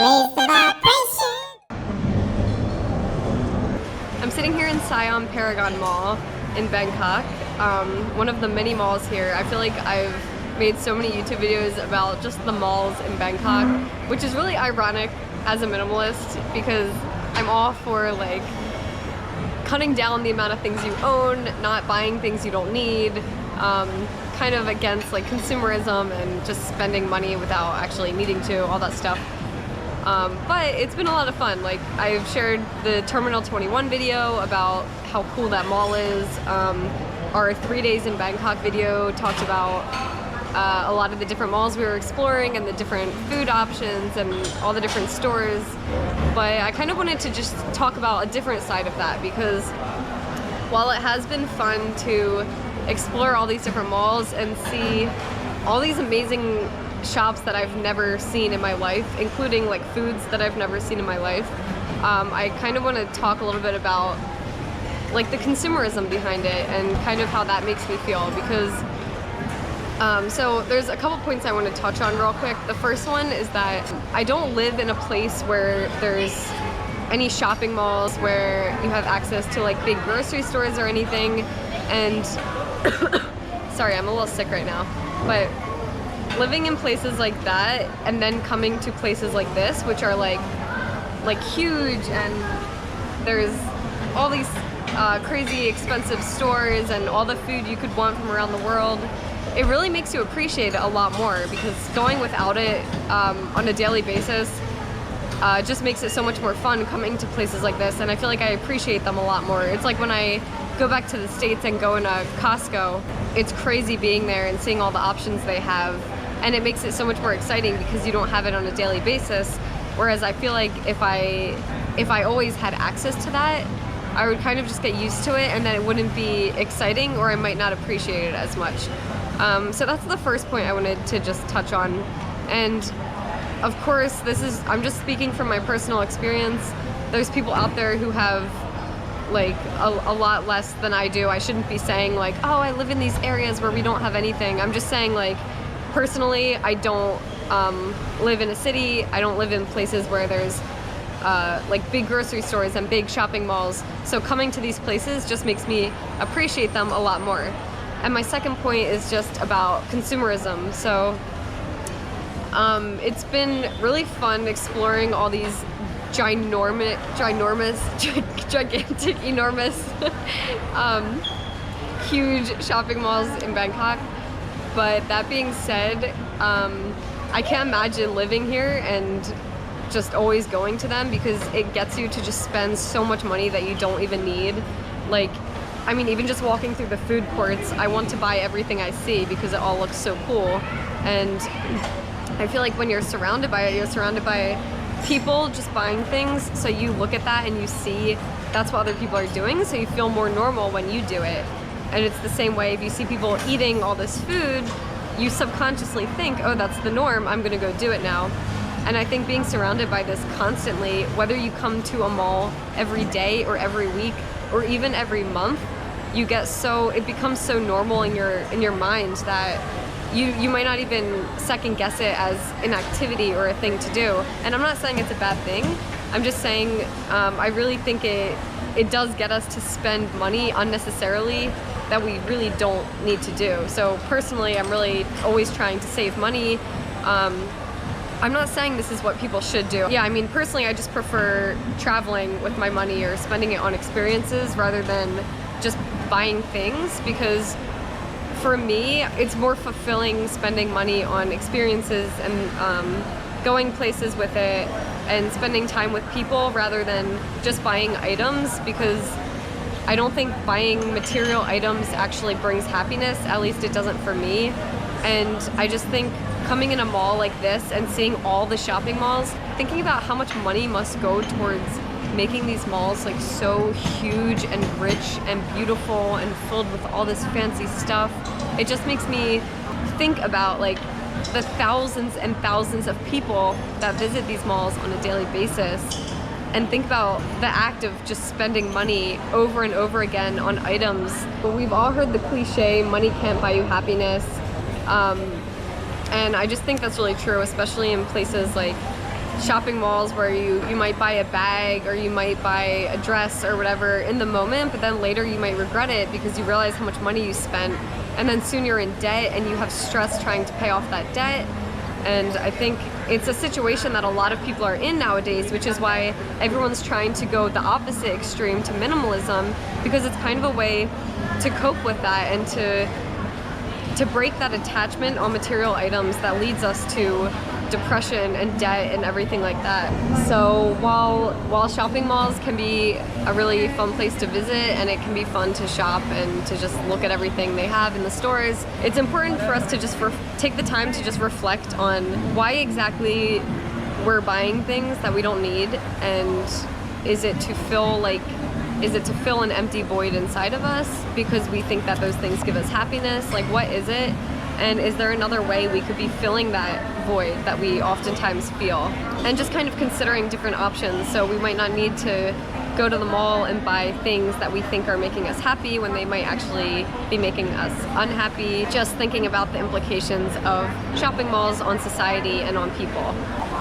raise the vibration. I'm sitting here in Siam Paragon Mall in Bangkok, one of the many malls here. I feel like I've made so many YouTube videos about just the malls in Bangkok, which is really ironic as a minimalist because I'm all for like cutting down the amount of things you own, not buying things you don't need, kind of against like consumerism and just spending money without actually needing to, all that stuff. But it's been a lot of fun. Like, I've shared the Terminal 21 video about how cool that mall is. Our 3 days in Bangkok video talked about a lot of the different malls we were exploring and the different food options and all the different stores. But I kind of wanted to just talk about a different side of that because while it has been fun to explore all these different malls and see all these amazing shops that I've never seen in my life, including like foods that I've never seen in my life, I kind of want to talk a little bit about like the consumerism behind it and kind of how that makes me feel because so there's a couple points I want to touch on real quick. The first one is that I don't live in a place where there's any shopping malls where you have access to like big grocery stores or anything, and sorry, I'm a little sick right now, but living in places like that and then coming to places like this, which are like huge, and there's all these crazy expensive stores and all the food you could want from around the world, it really makes you appreciate it a lot more because going without it on a daily basis just makes it so much more fun coming to places like this, and I feel like I appreciate them a lot more. It's like when I go back to the States and go into Costco, it's crazy being there and seeing all the options they have, and it makes it so much more exciting because you don't have it on a daily basis. Whereas I feel like if I always had access to that, I would kind of just get used to it and then it wouldn't be exciting, or I might not appreciate it as much. So that's the first point I wanted to just touch on. And of course, I'm just speaking from my personal experience. There's people out there who have like a lot less than I do. I shouldn't be saying like, oh, I live in these areas where we don't have anything. I'm just saying like, personally, I don't live in a city. I don't live in places where there's like big grocery stores and big shopping malls. So coming to these places just makes me appreciate them a lot more. And my second point is just about consumerism. So it's been really fun exploring all these gigantic, enormous, huge shopping malls in Bangkok. But that being said, I can't imagine living here and just always going to them because it gets you to just spend so much money that you don't even need. Like, I mean, even just walking through the food courts, I want to buy everything I see because it all looks so cool. And I feel like when you're surrounded by it, you're surrounded by people just buying things. So you look at that and you see that's what other people are doing. So you feel more normal when you do it. And it's the same way if you see people eating all this food, you subconsciously think, oh, that's the norm, I'm gonna go do it now. And I think being surrounded by this constantly, whether you come to a mall every day or every week or even every month, it becomes so normal in your mind that you might not even second guess it as an activity or a thing to do. And I'm not saying it's a bad thing. I'm just saying I really think it does get us to spend money unnecessarily that we really don't need to do. So personally, I'm really always trying to save money. I'm not saying this is what people should do. Yeah, I mean, personally, I just prefer traveling with my money or spending it on experiences rather than just buying things, because for me, it's more fulfilling spending money on experiences and going places with it and spending time with people rather than just buying items, because I don't think buying material items actually brings happiness. At least it doesn't for me. And I just think coming in a mall like this and seeing all the shopping malls, thinking about how much money must go towards making these malls like so huge and rich and beautiful and filled with all this fancy stuff, it just makes me think about like the thousands and thousands of people that visit these malls on a daily basis, and think about the act of just spending money over and over again on items. But we've all heard the cliche, money can't buy you happiness. And I just think that's really true, especially in places like shopping malls where you might buy a bag or you might buy a dress or whatever in the moment, but then later you might regret it because you realize how much money you spent, and then soon you're in debt and you have stress trying to pay off that debt. And I think it's a situation that a lot of people are in nowadays, which is why everyone's trying to go the opposite extreme to minimalism, because it's kind of a way to cope with that and to break that attachment on material items that leads us to depression and debt and everything like that. So while shopping malls can be a really fun place to visit and it can be fun to shop and to just look at everything they have in the stores, it's important for us to just take the time to just reflect on why exactly we're buying things that we don't need, and is it to fill an empty void inside of us because we think that those things give us happiness? Like, what is it? And is there another way we could be filling that void that we oftentimes feel? And just kind of considering different options. So we might not need to go to the mall and buy things that we think are making us happy when they might actually be making us unhappy. Just thinking about the implications of shopping malls on society and on people.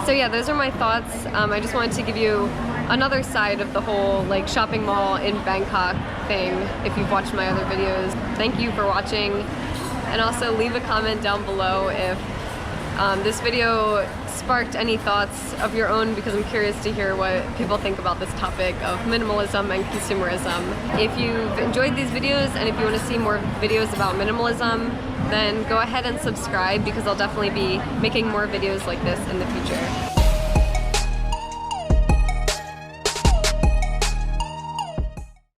So yeah, those are my thoughts. I just wanted to give you another side of the whole like shopping mall in Bangkok thing. If you've watched my other videos, thank you for watching. And also leave a comment down below if this video sparked any thoughts of your own, because I'm curious to hear what people think about this topic of minimalism and consumerism. If you've enjoyed these videos and if you want to see more videos about minimalism, then go ahead and subscribe, because I'll definitely be making more videos like this in the future.